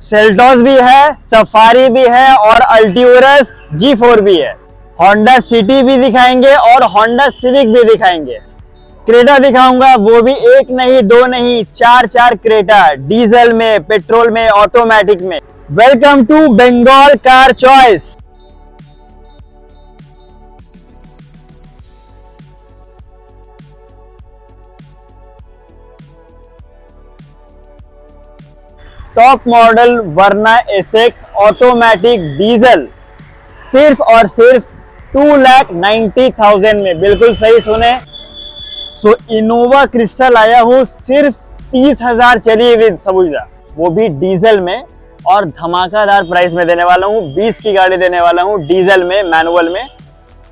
Seltos भी है, safari भी है और अल्टीवरस G4 भी है। होंडा सिटी भी दिखाएंगे और होंडा सिविक भी दिखाएंगे। क्रेटा दिखाऊंगा, वो भी एक नहीं दो नहीं चार क्रेटा, डीजल में, पेट्रोल में, ऑटोमेटिक में। Welcome to Bengal car choice. Top model Verna SX automatic diesel सिर्फ और सिर्फ 2,90,000 में। बिल्कुल सही सुने। सो इनोवा क्रिस्टल आया हूँ सिर्फ 30,000 चली हुई सबूजा, वो भी डीजल में, और धमाकादार प्राइस में देने वाला हूँ। 20 की गाड़ी देने वाला हूँ डीजल में, मैनुअल में।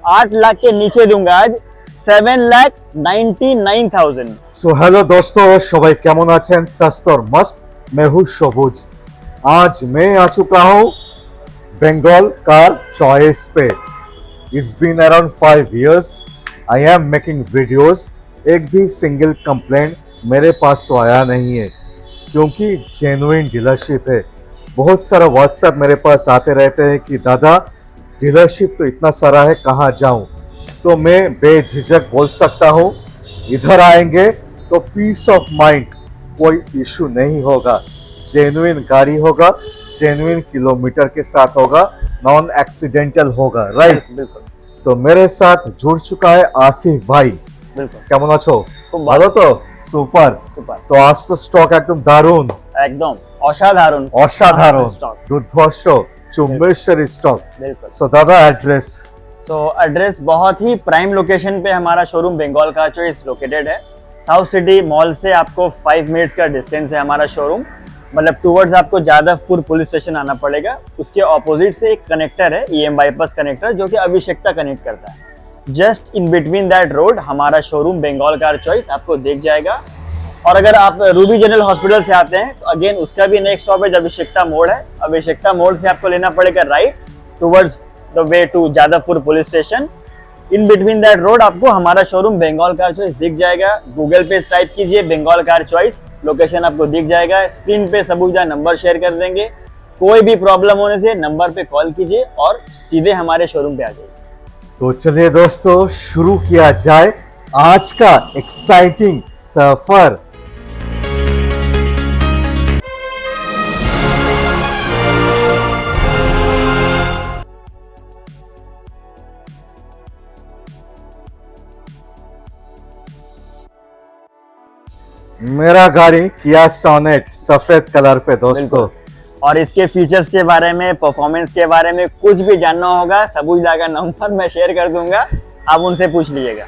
8 लाख के नीचे दूंगा आज 7,99,000। सो हेलो दोस्तों, सबाई केमन आছেন? सस्त और मस्त। मैं हूँ सबुज। आज मैं आ चुका हूँ बंगाल कार चॉइस पे। It's been around 5 years I am making videos. एक भी सिंगल कंप्लेंट मेरे पास तो आया नहीं है, क्योंकि जेन्युइन डीलरशिप है। बहुत सारा व्हाट्सएप मेरे पास आते रहते हैं कि दादा डीलरशिप तो इतना सारा है, कहाँ जाऊँ? तो मैं बेझिझक बोल सकता हूँ, इधर आएंगे तो पीस ऑफ माइंड, कोई इशू नहीं होगा। जेन्युइन गाड़ी होगा, जेन्युइन किलोमीटर के साथ होगा, नॉन एक्सीडेंटल होगा, राइट? बिल्कुल। तो मेरे साथ जुड़ चुका है आसिफ भाई। बिल्कुल। কেমন আছো? ভালো তো? সুপার। তো আজ তো স্টক একদম দারুণ, একদম অসাধারণ অসাধারণ, স্টক। দুর্ধর্ষ, চুম্বেশ্বরী স্টক। बिल्कुल। सो दादा एड्रेस? सो एड्रेस बहुत ही प्राइम लोकेशन पे हमारा showroom Bengal car choice located है। साउथ सिटी मॉल से आपको 5 मिनट्स का डिस्टेंस है हमारा शोरूम। मतलब टूवर्ड्स आपको जादवपुर पुलिस स्टेशन आना पड़ेगा। उसके ऑपोजिट से एक कनेक्टर है, EM बाईपास कनेक्टर, जो कि अभिषेकता कनेक्ट करता है। Just in between that road हमारा शोरूम बंगाल कार चॉइस आपको दिख जाएगा। और अगर आप रूबी जनरल हॉस्पिटल से आते हैं तो अगेन उसका भी नेक्स्ट स्टॉपेज अभिषेकता मोड़ है। अभिषेकता मोड़ से आपको लेना पड़ेगा right towards the way to Jadavpur police station. In between that road आपको हमारा शोरूम बंगाल कार चॉइस दिख जाएगा। गूगल पे टाइप कीजिए बंगाल कार चॉइस, लोकेशन आपको दिख जाएगा। स्क्रीन पे सबूजा नंबर शेयर कर देंगे। कोई भी प्रॉब्लम होने से नंबर पे कॉल कीजिए और सीधे हमारे शोरूम पे आ जाइए। तो चलिए दोस्तों, शुरू किया जाए आज का एक्साइटिंग सफर। मेरा गाड़ी किया सोनेट सफेद कलर पे दोस्तों। और इसके फीचर्स के बारे में, परफॉर्मेंस के बारे में कुछ भी जानना होगा, सबूजा का नंबर मैं शेयर कर दूंगा, आप उनसे पूछ लीजिएगा।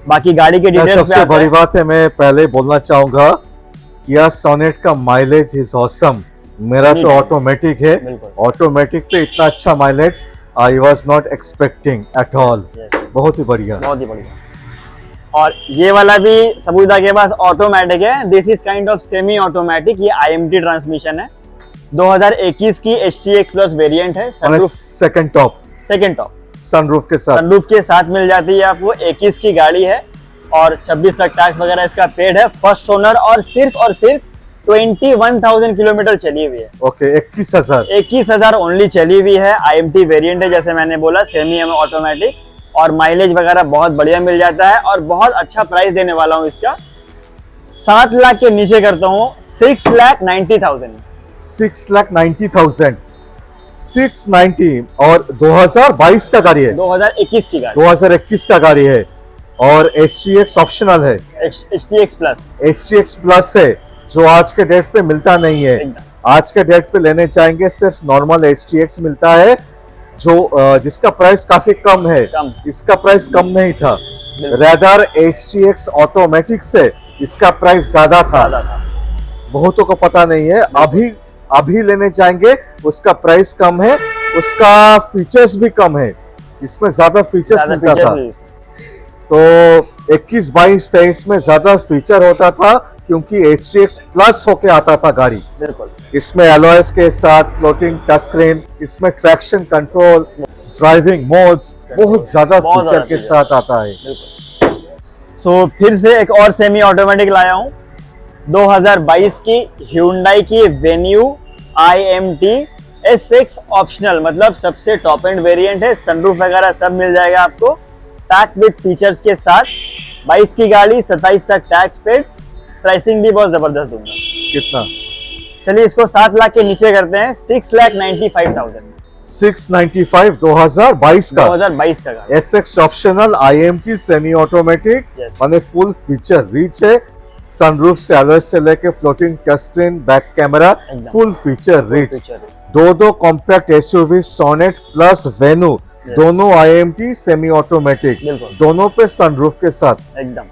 बाकी गाड़ी के डिटेल्स सबसे बड़ी बात है, मैं पहले बोलना चाहूंगा किया सोनेट का माइलेज इज ऑसम। मेरा तो ऑटोमेटिक है, ऑटोमेटिक पे इतना अच्छा mileage I was not expecting at all. बहुत ही बढ़िया, बहुत ही बढ़िया। और ये वाला भी सबूजा के पास ऑटोमेटिक है। This is kind of semi automatic. ये IMT ट्रांसमिशन है। 2021 की HCX प्लस वेरिएंट है। सेकंड टॉप सनरूफ के साथ मिल जाती है आपको। 21 की गाड़ी है और 26 तक टैक्स वगैरह इसका पेड है। फर्स्ट ओनर और सिर्फ 21,000 किलोमीटर चली हुई है। ओके, 21,000 ओनली चली हुई है। IMT वेरिएंट है, जैसे मैंने बोला, सेमी ऑटोमेटिक, और माइलेज वगैरह बहुत बढ़िया मिल जाता है। और बहुत अच्छा प्राइस देने वाला हूँ इसका। 7 लाख के नीचे करता हूँ 6,90,000। 6,90,000 690। और 2022 का गाड़ी है? 2021 की गाड़ी। 2021 का गाड़ी है। और HTX ऑप्शनल है। HTX प्लस है, जो आज के डेट पे मिलता नहीं है। आज के डेट पे लेने चाहेंगे सिर्फ नॉर्मल HTX मिलता है, जो जिसका प्राइस काफी कम है। इसका प्राइस कम नहीं था, रेदर HTX ऑटोमेटिक से इसका प्राइस ज्यादा था। बहुतों को पता नहीं है। अभी लेने जाएंगे उसका प्राइस कम है, उसका फीचर्स भी कम है। इसमें ज्यादा फीचर्स मिलता था। तो 21, 22, 23 में ज्यादा फीचर होता था, क्योंकि HTX प्लस होके आता था गाड़ी। बिल्कुल। इसमें एलॉयस के साथ फ्लोटिंग टच स्क्रीन, इसमें ट्रैक्शन कंट्रोल, ड्राइविंग मोड्स, बहुत ज्यादा फीचर के साथ आता है। सो फिर से एक और सेमी ऑटोमेटिक लाया हूँ। 2022 की Hyundai की वेन्यू IMT S6 ऑप्शनल, मतलब सबसे टॉप एंड वेरिएंट है। सनरूफ वगैरह सब मिल जाएगा आपको टैग विद फीचर्स के साथ। 22 की गाड़ी, 27 तक टैक्स पेड। प्राइसिंग भी बहुत जबरदस्त दूंगा। कितना? चलिए इसको 7 लाख के नीचे करते हैं, 6,95,000। 695 2022 का 2022 का गाड़ी। SX optional IMT semi automatic, Yes. माने फुल फीचर रिच है। सनरूफ से अलर्ट से लेके floating touch screen, back camera, एकदम। Full feature rich. फीचर है। दो compact SUV Sonet plus Venue, Yes. दोनों IMT सेमी ऑटोमेटिक, बिल्कुल। दोनों पे सनरूफ के साथ। एकदम।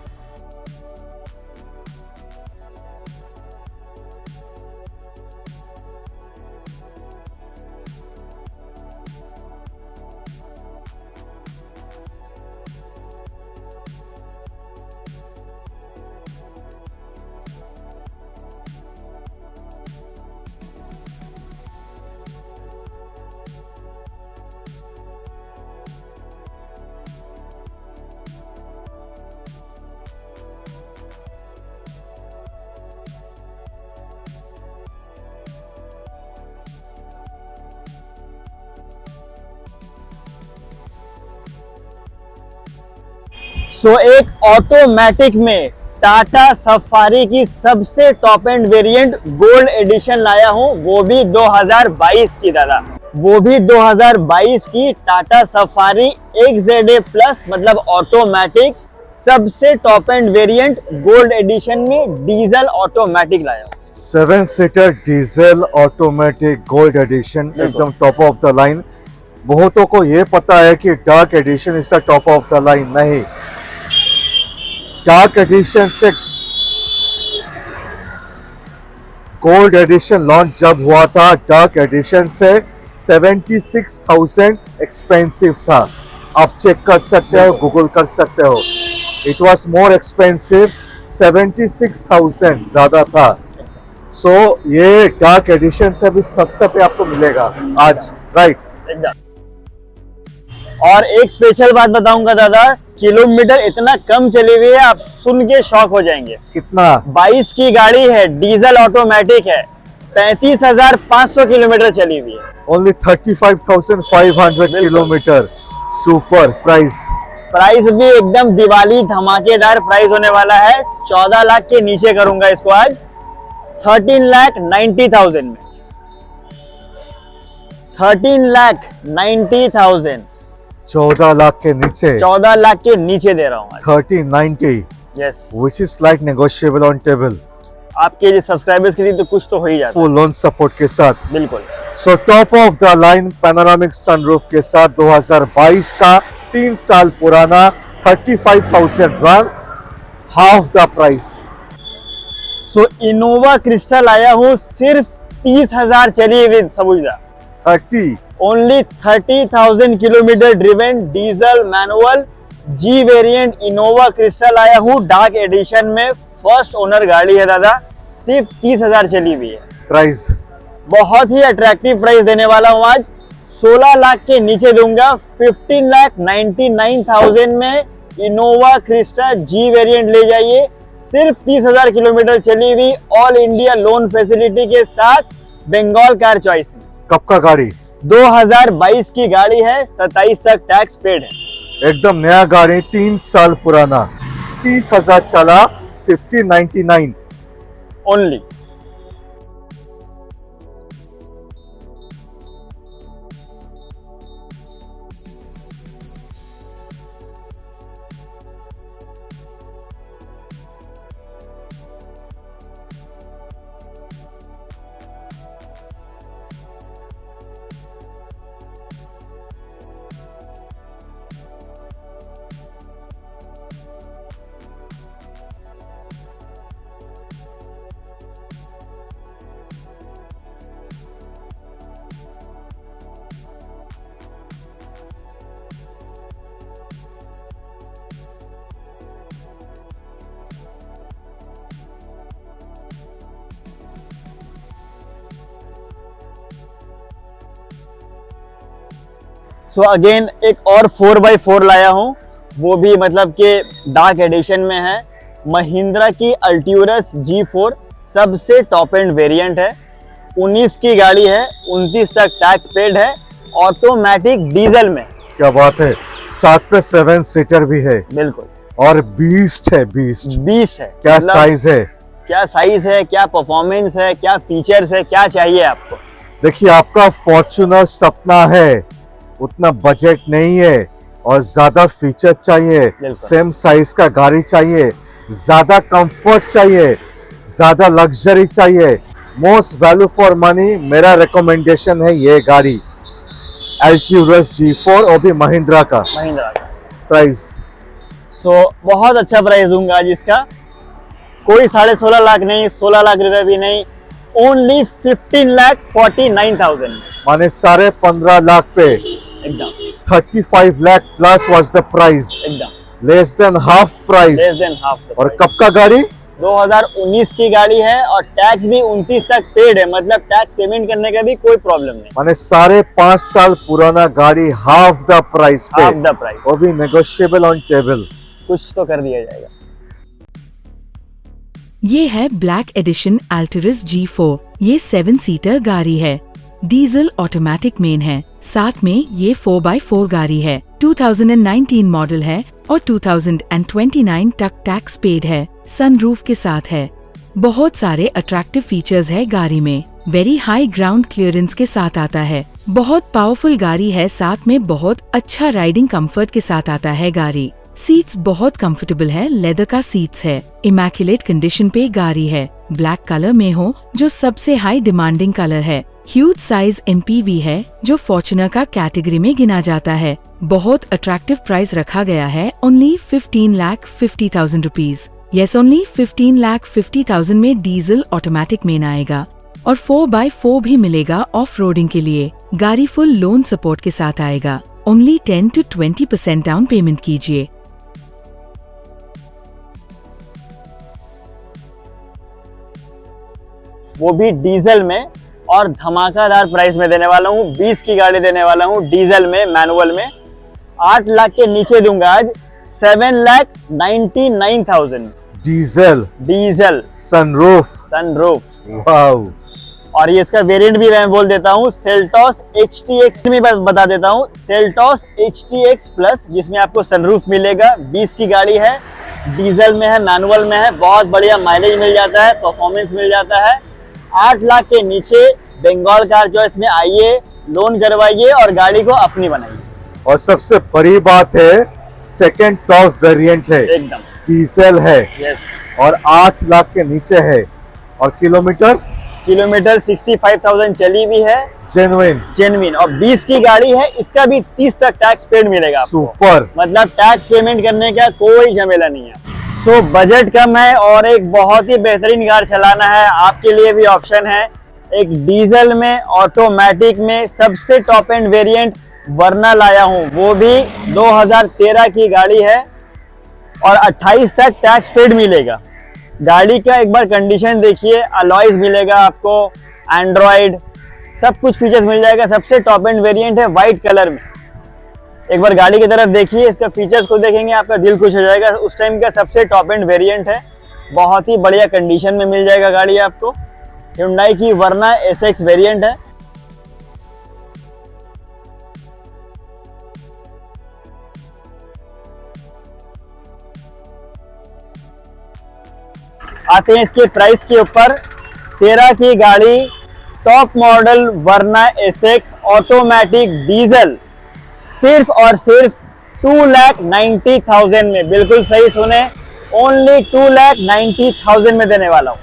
एक ऑटोमेटिक में टाटा सफारी की सबसे top end variant gold edition लाया हूं, वो भी 2022 की दादा, वो भी 2022 की टाटा सफारी XZA प्लस, मतलब ऑटोमेटिक सबसे top end variant gold edition में डीजल ऑटोमेटिक लाया हूं। 7 seater diesel automatic gold edition, एकदम टॉप ऑफ द लाइन। बहुतों को ये पता है कि dark edition is the top of the line, नहीं। डार्क एडिशन से गोल्ड एडिशन लॉन्च जब हुआ था, डार्क एडिशन से 76,000 एक्सपेंसिव था। आप चेक कर सकते हो, गूगल कर सकते हो। इट वॉज मोर एक्सपेंसिव, 76,000 ज्यादा था। सो ये डार्क एडिशन से भी सस्ते पे आपको मिलेगा आज, राइट? एकदम। और एक स्पेशल बात बताऊंगा दादा, किलोमीटर इतना कम चली हुई है, आप सुन के शॉक हो जाएंगे। कितना? 22 की गाड़ी है, डीजल ऑटोमेटिक है, 35,500 किलोमीटर चली हुई है। Only 35,500 kilometre. Super price. Price भी एकदम दिवाली धमाकेदार प्राइस होने वाला है। 14 लाख के नीचे करूंगा इसको आज, 13,90,000 में। 13,90,000, 14 लाख के नीचे, 14 लाख के नीचे दे रहा हूँ आज। 1390, yes, which is like negotiable on table, आपके लिए सब्सक्राइबर्स के लिए तो कुछ तो हो ही जाता है। full loan support के साथ। बिल्कुल। So top of the line panoramic sunroof के साथ 2022 का 3 साल पुराना 35,000 run, half the price. So Innova crystal आया हूँ, सिर्फ 30,000 चली हुई सबूजा, 30, only 30,000 kilometre driven, diesel manual G variant Innova crystal आया हूँ डार्क एडिशन में। फर्स्ट ओनर गाड़ी है दादा, सिर्फ 30,000 चली हुई है। प्राइस बहुत ही अट्रैक्टिव प्राइस देने वाला हूँ आज, 16 लाख के नीचे दूंगा। 15,99,000 में इनोवा क्रिस्टा जी वेरिएंट ले जाइए, सिर्फ 30,000 किलोमीटर चली हुई, ऑल इंडिया लोन फैसिलिटी के साथ, बंगाल कार चॉइस में। कब का गाड़ी? 2022 की गाड़ी है, 27 तक टैक्स पेड है। एकदम नया गाड़ी, 3 साल पुराना, 30,000 चला, 1599 ओनली। सो अगेन एक और 4x4 लाया हूं, वो भी मतलब कि डार्क एडिशन में है। महिंद्रा की अल्ट्यूरस G4 सबसे टॉप एंड वेरिएंट है, 2019 की गाड़ी है, 29 तक टैक्स पेड है, ऑटोमेटिक डीजल में। क्या बात है, साथ पे 7 सीटर भी है बिल्कुल और बीस्ट है, बीस्ट। बीस्ट है। क्या मतलब साइज है, क्या साइज है, क्या परफॉर्मेंस है, क्या फीचर्स है, क्या चाहिए आपको। देखिए आपका फॉर्च्यूनर सपना है, उतना बजट नहीं है और ज्यादा फीचर चाहिए, बिल्कुल। सेम साइज का गाड़ी चाहिए, ज्यादा कंफर्ट चाहिए, ज्यादा लग्जरी चाहिए, मोस्ट वैल्यू फॉर मनी, मेरा रिकमेंडेशन है ये गाड़ी एल्ट्यूरस G4 और भी महिंद्रा का। महिंद्रा का प्राइस बहुत अच्छा प्राइस दूंगा आज इसका। कोई 16.5 लाख नहीं, 16 लाख रुपए भी नहीं, ओनली 15,49,000 माने 15.5 लाख पे, एकदम 35 lakh plus was the price, एकदम less than half price. Less than half. और कब का गाड़ी? 2019 की गाड़ी है और टैक्स भी 29 तक पेड है, मतलब टैक्स पेमेंट करने का भी कोई प्रॉब्लम नहीं। माने 5.5 साल पुराना गाड़ी हाफ द प्राइस पे, हाफ द प्राइस, वो भी नेगोशिएबल ऑन टेबल। कुछ तो कर दिया जाएगा। ये है ब्लैक एडिशन अल्टरस G4। ये 7 सीटर गाड़ी है, डीजल ऑटोमेटिक मेन है, साथ में ये 4x4 गाड़ी है, 2019 मॉडल है और 2029 तक टैक्स पेड है, सनरूफ के साथ है। बहुत सारे अट्रैक्टिव फीचर्स है गाड़ी में, वेरी हाई ग्राउंड क्लियरेंस के साथ आता है, बहुत पावरफुल गाड़ी है, साथ में बहुत अच्छा राइडिंग कंफर्ट के साथ आता है गाड़ी। सीट्स बहुत कंफर्टेबल है, लेदर का सीट्स है, इमैक्युलेट कंडीशन पे गाड़ी है, ब्लैक कलर में हो जो सबसे हाई डिमांडिंग कलर है, ह्यूज साइज MPV है जो फॉर्च्यूनर का कैटेगरी में गिना जाता है। बहुत अट्रैक्टिव प्राइस रखा गया है, ओनली 15,50,000 रुपीज। यस, ओनली 15,50,000 में डीजल ऑटोमेटिक में आएगा और 4x4 भी मिलेगा ऑफ रोडिंग के लिए। गाड़ी फुल लोन सपोर्ट के साथ आएगा, ओनली 10 to 20% डाउन पेमेंट कीजिए। वो भी डीजल में और धमाकेदार प्राइस में देने वाला हूँ। 20 की गाड़ी देने वाला हूँ डीजल में, मैनुअल में। 8 लाख के नीचे दूंगा आज, 7,99,000 diesel, diesel, sunroof, sunroof. Wow. और ये इसका वेरिएंट भी मैं बोल देता हूँ, सेल्टॉस HTX में बता देता हूँ, सेल्टॉस HTX प्लस, जिसमें आपको सनरूफ मिलेगा। 20 की गाड़ी है, डीजल में है, मैनुअल में है, बहुत बढ़िया माइलेज मिल जाता है, परफॉर्मेंस मिल जाता है। 8 लाख के नीचे बंगाल कार चॉइस में आइए, लोन करवाइए और गाड़ी को अपनी बनाइए। और सबसे बड़ी बात है, सेकंड टॉप वेरिएंट है, एकदम डीजल है यस। और 8 लाख के नीचे है और किलोमीटर 65,000 चली भी है, जेन्युइन। और 20 की गाड़ी है, इसका भी 30 तक टैक्स पेड मिलेगा आपको। सुपर। मतलब टैक्स पेमेंट करने का कोई झमेला नहीं है। सो बजट कम है और एक बहुत ही बेहतरीन कार चलाना है, आपके लिए भी ऑप्शन है। एक डीजल में, ऑटोमेटिक में सबसे टॉप एंड वेरिएंट वर्ना लाया हूं, वो भी 2013 की गाड़ी है और 28 तक टैक्स पेड मिलेगा। गाड़ी का एक बार कंडीशन देखिए, अलॉयज मिलेगा आपको, एंड्रॉइड, सब कुछ फीचर्स मिल जाएगा। सबसे टॉप एंड वेरिएंट है, व्हाइट कलर में। एक बार गाड़ी की तरफ देखिए, इसका फीचर्स को देखेंगे आपका दिल खुश हो जाएगा। उस टाइम का सबसे टॉप एंड वेरिएंट है, बहुत ही बढ़िया कंडीशन में मिल जाएगा गाड़ी आपको। Hyundai की वर्ना SX वेरिएंट है। आते हैं इसके प्राइस के ऊपर। 13 की गाड़ी, टॉप मॉडल वर्ना SX ऑटोमेटिक डीजल, सिर्फ और सिर्फ 2,90,000 में। बिल्कुल सही सुने, ओनली 2,90,000 में देने वाला हूं।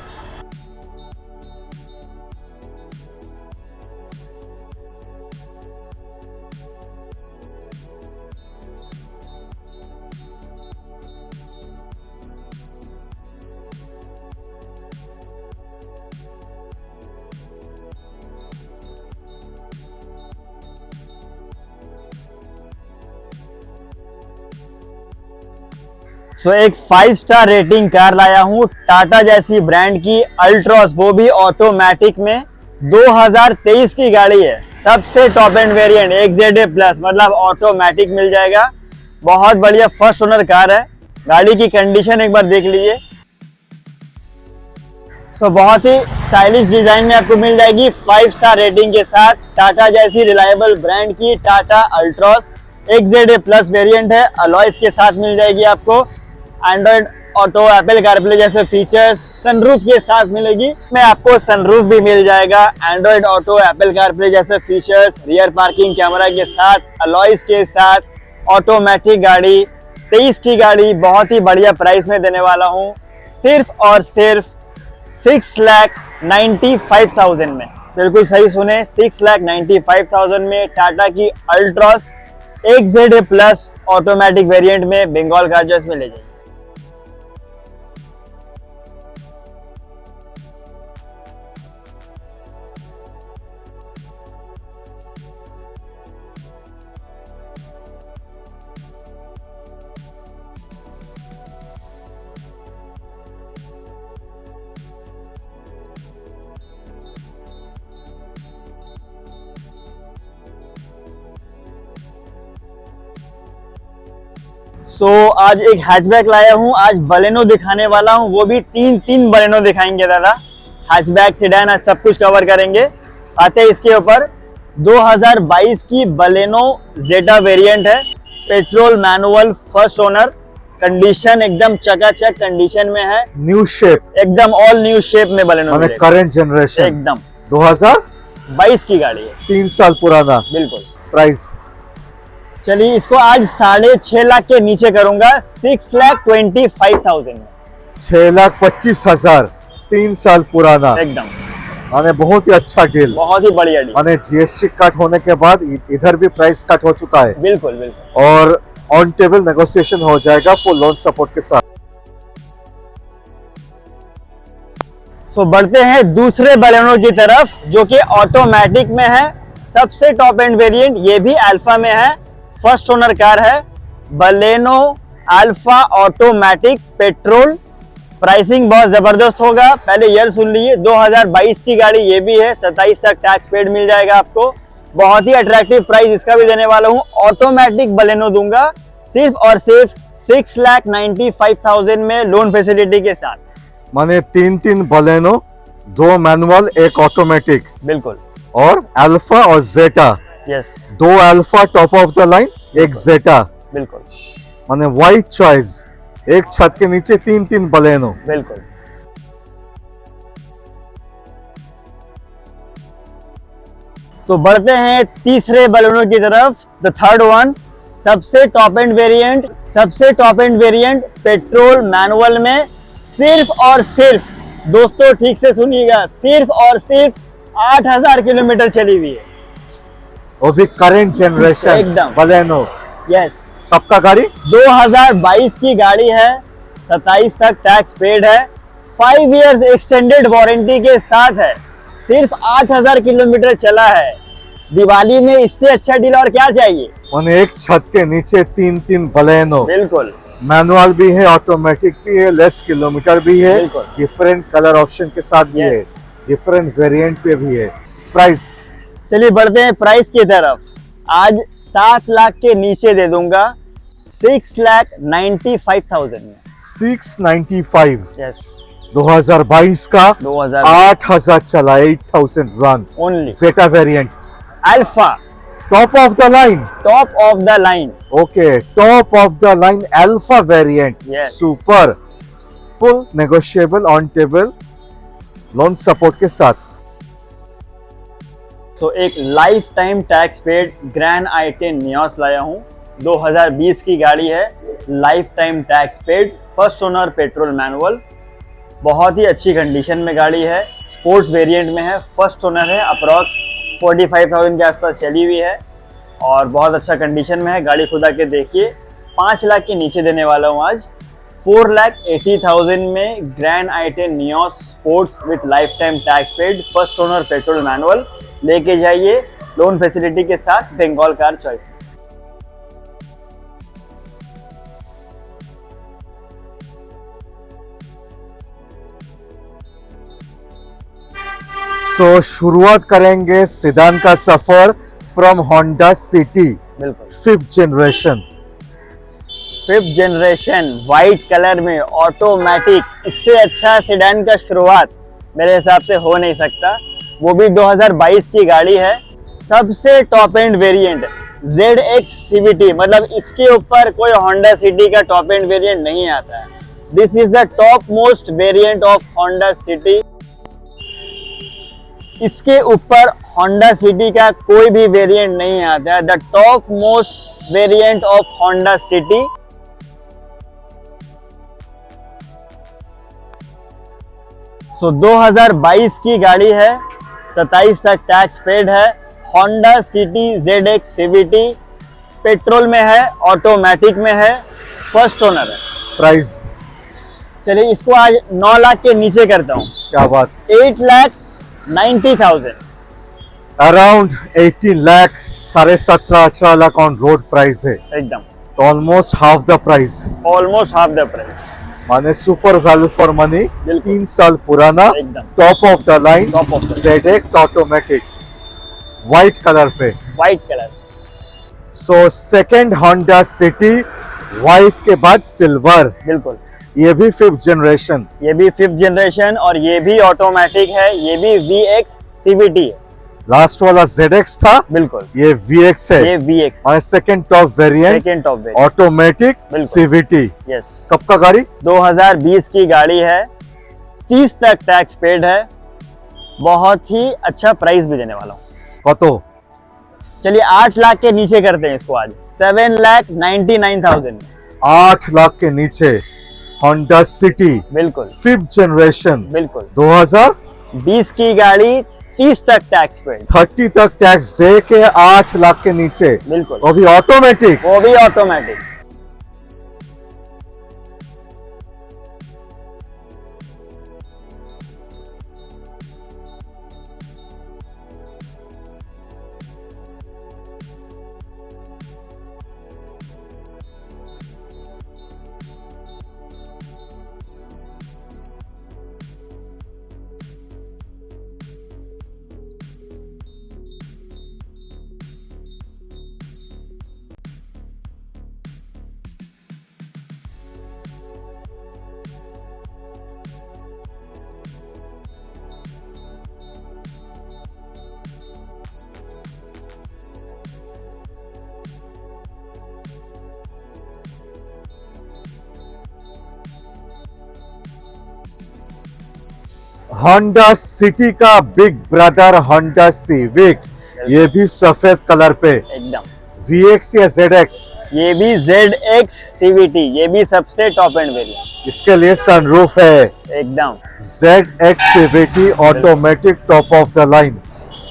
सो एक 5 स्टार रेटिंग कार लाया हूं, टाटा जैसी ब्रांड की अल्ट्रॉस, वो भी ऑटोमेटिक में। 2023 की गाड़ी है, सबसे top end variant, XZA plus, मतलब ऑटोमेटिक मिल जाएगा। बहुत बढ़िया फर्स्ट ओनर कार है। गाड़ी की कंडीशन एक बार देख लीजिए। बहुत ही स्टाइलिश डिजाइन में आपको मिल जाएगी 5 स्टार रेटिंग के साथ। टाटा जैसी रिलायबल ब्रांड की Tata Altroz XZA plus variant है, अलॉयज के साथ मिल जाएगी आपको। एंड्रॉइड ऑटो, एप्पल कारप्ले जैसे फीचर्स, सनरूफ के साथ मिलेगी। में आपको सनरूफ भी मिल जाएगा, एंड्रॉइड ऑटो, एप्पल कारप्ले जैसे फीचर्स, रियर पार्किंग कैमरा के साथ, अलॉयज के साथ, ऑटोमेटिक गाड़ी, 23 की गाड़ी बहुत ही बढ़िया प्राइस में देने वाला हूँ, सिर्फ और सिर्फ 6,95,000 में। बिल्कुल सही सुने, 6,95,000 में टाटा की Altroz XZA plus automatic variant में बंगाल कार चॉइस में ले जाइए। आज एक हैचबैक लाया हूँ, आज बलेनो दिखाने वाला हूँ, वो भी तीन बलेनो दिखाएंगे दादा। हैचबैक, सेडान, आज सब कुछ कवर करेंगे। आते हैं इसके ऊपर। 2022 की बलेनो जेटा वेरिएंट है, petrol manual, first owner, condition एकदम चकाचक कंडीशन में है, न्यू शेप, एकदम ऑल न्यू शेप में बलेनो माने करंट जनरेशन, एकदम 2022 की गाड़ी है, 3 साल पुराना। बिल्कुल। प्राइस चलिए इसको आज 6.5 लाख के नीचे करूंगा, 6,25,000 में। 6,25,000, 3 साल पुराना, एकदम माने बहुत ही अच्छा डील, बहुत ही बढ़िया डील। माने GST कट होने के बाद इधर भी प्राइस कट हो चुका है। बिल्कुल बिल्कुल। और ऑन टेबल नेगोशिएशन हो जाएगा फुल लोन सपोर्ट के साथ। बढ़ते हैं दूसरे बलेनो की तरफ, जो कि ऑटोमेटिक में है, सबसे टॉप एंड वेरिएंट, ये भी अल्फा में है, फर्स्ट ओनर कार है, Baleno alpha automatic petrol. Pricing बहुत जबरदस्त होगा, पहले ईयर सुन लीजिए, 2022 की गाड़ी ये भी है, 27 तक टैक्स पेड मिल जाएगा आपको। बहुत ही अट्रैक्टिव प्राइस इसका भी देने वाला हूँ, ऑटोमेटिक बलेनो दूंगा सिर्फ और सिर्फ 6,95,000 में लोन फैसिलिटी के साथ। माने 3 बलेनो, 2 मैनुअल, 1 ऑटोमेटिक। बिल्कुल। और अल्फा और Zeta, yes, 2 Alpha top of the line, 1 Zeta. बिल्कुल। माने वाइड चॉइस, एक छत के नीचे 3 बलेनो। बिल्कुल। तो बढ़ते हैं तीसरे बलेनो की तरफ, द थर्ड वन, सबसे top end variant petrol manual में, सिर्फ और सिर्फ, दोस्तों ठीक से सुनिएगा, सिर्फ और सिर्फ 8,000 किलोमीटर चली हुई है, वो भी करंट जनरेशन एकदम बलेनो। यस। कब का गाड़ी? 2022 की गाड़ी है, 27 तक टैक्स पेड है, 5 इयर्स एक्सटेंडेड वारंटी के साथ है, सिर्फ 8,000 किलोमीटर चला है। दिवाली में इससे अच्छा डील और क्या चाहिए? माने एक छत के नीचे 3 बलेनो। बिल्कुल। मैनुअल भी है, ऑटोमेटिक भी है, लेस किलोमीटर भी है, बिल्कुल। डिफरेंट कलर ऑप्शन के साथ भी है, डिफरेंट वेरिएंट पे भी है। प्राइस, चलिए बढ़ते हैं प्राइस की तरफ। आज 7 लाख के नीचे दे दूंगा, 6,95,000 में। 695। यस। 2022 का 8,000 चला, 8,000 run only. Zeta variant, alpha, top of the line. Top of the line. Okay, top of the line alpha variant, Yes. Super, full negotiable, on table, loan support के साथ। एक life time tax paid grand i10 Nios लाया हूँ, 2020 की गाड़ी है, life time tax paid, first owner, petrol manual, बहुत ही अच्छी कंडीशन में गाड़ी है, स्पोर्ट्स वेरिएंट में है, फर्स्ट ओनर है, अप्रॉक्स 45,000 के आसपास चली हुई है और बहुत अच्छा कंडीशन में है। गाड़ी खुद आके देखिए, 5 लाख के नीचे देने वाला हूँ आज, 4,80,000 में grand i10 Nios sports with life time tax paid, first owner, petrol manual, लेके जाइए लोन फैसिलिटी के साथ बंगाल कार चॉइस। शुरुआत करेंगे सिडान का सफर फ्रॉम होंडा सिटी, बिल्कुल 5th जनरेशन, व्हाइट कलर में ऑटोमेटिक, इससे अच्छा सेडान का शुरुआत मेरे हिसाब से हो नहीं सकता, वो भी 2022 की गाड़ी है। सबसे top end variant ZX CVT, मतलब इसके ऊपर कोई होंडा सिटी का टॉप एंड वेरिएंट नहीं आता है। This is the top most variant of Honda city. इसके ऊपर होंडा सिटी का कोई भी वेरिएंट नहीं आता है। The top most variant of Honda City. So 2022 की गाड़ी है, 27 तक टैक्स पेड है। Honda City ZX CVT petrol में है, ऑटोमेटिक में है, फर्स्ट ओनर है। प्राइस चलिए इसको आज 9 लाख के नीचे करता हूँ। क्या बात, 8,90,000। Around 18 lakh, 17.5-18 lakh on road price है, एकदम तो almost half the price, almost half the price. माने सुपर वैल्यू फॉर मनी। बिल्कुल। 3 साल पुराना, एकदम। Top of the line, Top of the ZX automatic, white colour पे। White colour. So second Honda City, white के बाद सिल्वर, बिल्कुल, ये भी 5th जनरेशन। ये भी 5th जनरेशन और ये भी ऑटोमेटिक है। ये भी VX CVT है। लास्ट वाला ZX था, बिल्कुल, ये VX है, ये VX और second top variant, second top variant. Automatic बिल्कुल। CVT। यस, कब का गाड़ी? 2020 की गाड़ी है, 30 तक टैक्स पेड है। बहुत ही अच्छा प्राइस भी देने वाला हूँ। कतो? चलिए 8 लाख के नीचे करते हैं इसको आज, 7,99,000। 8 लाख के नीचे होंडा सिटी, बिल्कुल 5th जनरेशन, बिल्कुल। 2020 की गाड़ी, 30 तक टैक्स पेड। 30 तक टैक्स दे के 8 लाख के नीचे, बिल्कुल, वो भी ऑटोमेटिक। वो भी ऑटोमेटिक। होंडा सिटी का बिग ब्रदर होंडा सिविक, ये भी सफेद कलर पे, एकदम। VX या ZX? ये भी ZX CVT, ये भी सबसे टॉप एंड वेरिएंट। इसके लिए सनरूफ है। एकदम ZX CVT automatic, top of the line.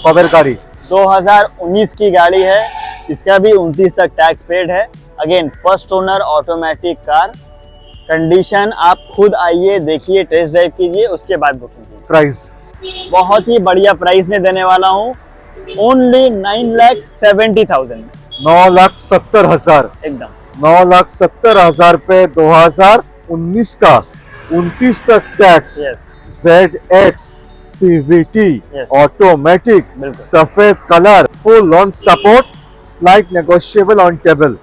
Cover गाड़ी 2019 की गाड़ी है, इसका भी 29 तक टैक्स पेड है। Again first owner automatic car. Condition आप खुद आइए, देखिए, टेस्ट ड्राइव कीजिए, उसके बाद बुकिंग कीजिए। प्राइस बहुत ही बढ़िया प्राइस में देने वाला हूँ, ओनली 9,70,000। 9,70,000। एकदम 9,70,000 पे 2019 का 29 तक tax. Yes, ZX CVT Yes. Automatic, बिल्कुल। सफेद colour, full on support, slight negotiable on table.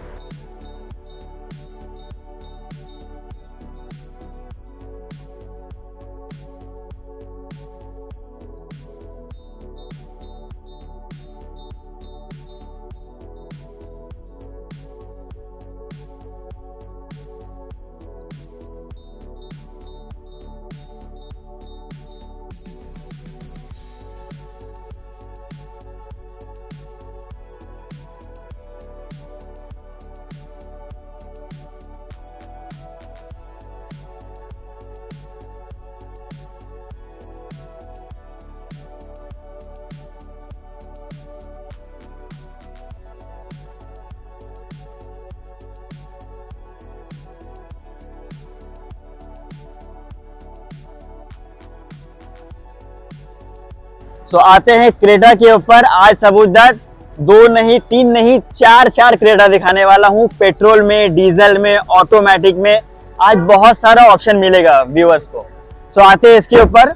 So आते हैं क्रेटा के ऊपर। आज सबूतदार 2 नहीं 3 नहीं 4 क्रेटा दिखाने वाला हूँ, पेट्रोल में, डीजल में, ऑटोमेटिक में। आज बहुत सारा ऑप्शन मिलेगा व्यूअर्स को। सो आते हैं इसके ऊपर।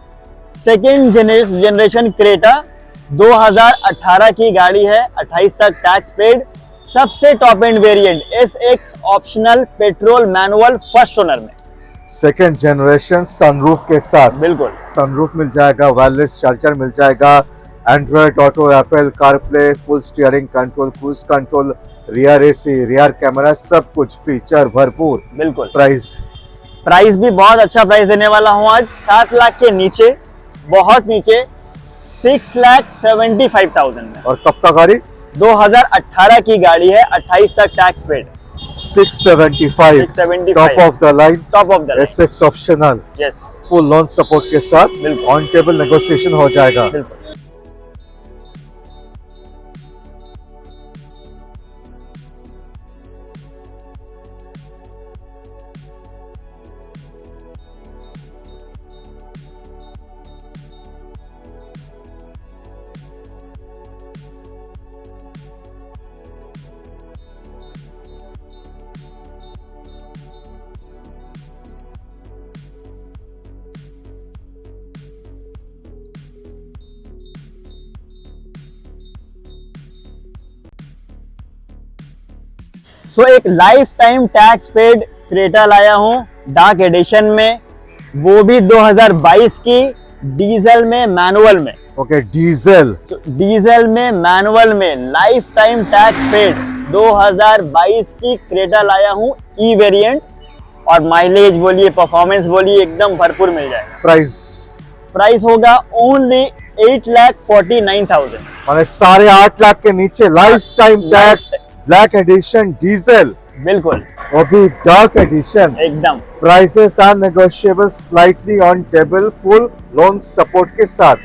सेकेंड जनरेशन क्रेटा 2018 की गाड़ी है, 28 तक टैक्स पेड, सबसे top end variant SX optional petrol manual first owner में। सेकेंड जनरेशन सनरूफ के साथ। बिल्कुल सनरूफ मिल जाएगा, वायरलेस चार्जर मिल जाएगा, Android auto, Apple CarPlay, full steering control, cruise control, rear AC, rear camera, सब कुछ फीचर भरपूर। बिल्कुल। प्राइस भी बहुत अच्छा प्राइस देने वाला हूँ आज, 7 लाख के नीचे, बहुत नीचे, 6,75,000 में। और कब का गाड़ी? 2018 की गाड़ी है, 28 तक tax paid. 675 top of the line, SX optional, yes, full loan support के साथ, बिल्कुल। ऑन टेबल नेगोशिएशन हो जाएगा। बिल्कुल। सो एक life time tax paid Creta लाया हूँ डार्क एडिशन में, वो भी 2022 की, डीजल में, मैनुअल में। ओके, डीजल में, मैनुअल में, लाइफ टाइम टैक्स पेड 2022 की क्रेटा लाया हूँ, ई वेरिएंट, और माइलेज बोलिए, परफॉर्मेंस बोलिए, एकदम भरपूर मिल जाएगा। प्राइस होगा ओनली 8,49,000, माने 8.5 लाख के नीचे life time tax, black edition diesel, बिल्कुल, और भी डार्क एडिशन एकदम। Prices are negotiable, slightly on table, full loan support के साथ।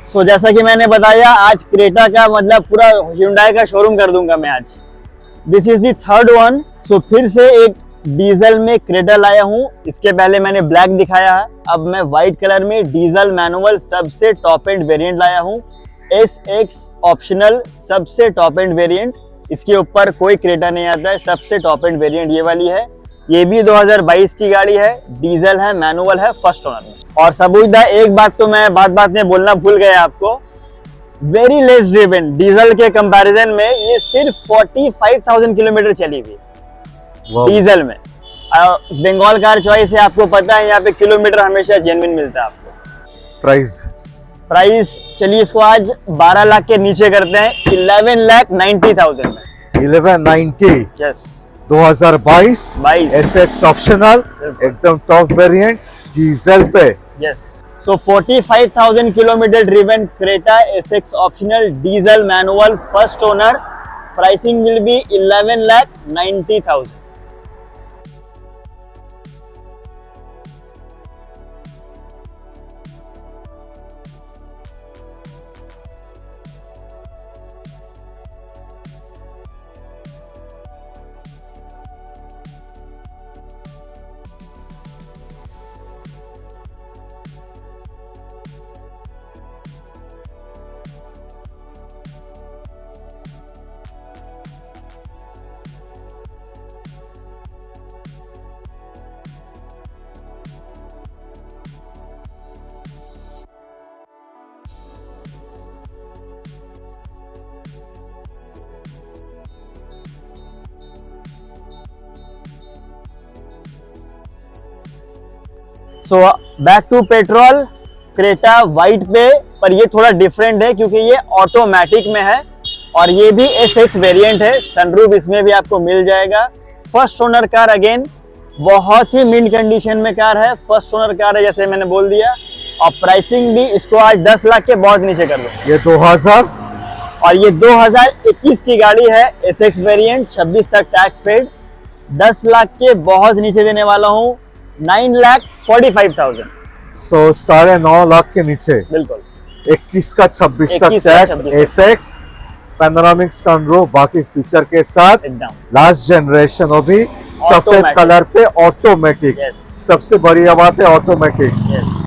सो जैसा कि मैंने बताया, आज क्रेटा का मतलब पूरा Hyundai का शोरूम कर दूंगा मैं आज। This is the third one. So फिर से एक डीजल में क्रेटा लाया हूँ। इसके पहले मैंने ब्लैक दिखाया है, अब मैं व्हाइट कलर में डीजल मैनुअल सबसे टॉप एंड वेरिएंट लाया हूँ, SX ऑप्शनल सबसे टॉप एंड वेरिएंट। इसके ऊपर कोई क्रेटा नहीं आता है, सबसे टॉप एंड वेरिएंट ये वाली है। ये भी 2022 की गाड़ी है, डीजल है, मैनुअल है, फर्स्ट ओनर में। और सबूदा एक बात तो मैं बात में बोलना भूल गया आपको, वेरी लेस ड्रिवन, डीजल के कंपैरिजन में ये सिर्फ 45,000 किलोमीटर चली हुई डीजल में। बंगाल कार चॉइस है, आपको पता है यहाँ पे किलोमीटर हमेशा जेन्युइन मिलता है आपको। प्राइस चलिए इसको आज 12 लाख के नीचे करते हैं, 11,90,000 में। 1190, यस, 2022 SX ऑप्शनल, एकदम टॉप वेरिएंट डीजल पे। Yes, so 45,000 kilometre driven Creta SX optional diesel manual first owner, pricing will be 11,90,000। So back to petrol, Creta white पे, पर ये थोड़ा डिफरेंट है क्योंकि ये ऑटोमेटिक में है और ये भी SX वेरिएंट है। सनरूफ इसमें भी आपको मिल जाएगा। फर्स्ट ओनर कार, अगेन बहुत ही मिंट कंडीशन में कार है, फर्स्ट ओनर कार है जैसे मैंने बोल दिया। और प्राइसिंग भी इसको आज 10 लाख के बहुत नीचे कर दो। ये 2000 और ये 2021 की गाड़ी है, SX वेरिएंट, 26 तक टैक्स पेड, 10 लाख के बहुत नीचे देने वाला हूँ, 9,45,000। सो 9.5 लाख के नीचे, बिल्कुल। 21 का 26 तक टैक्स, SX पैनोरामिक सनरूफ, बाकी फीचर के साथ, एकदम लास्ट जनरेशन, वो भी सफेद Automatic. कलर पे ऑटोमेटिक। Yes. सबसे बढ़िया बात है ऑटोमेटिक। यस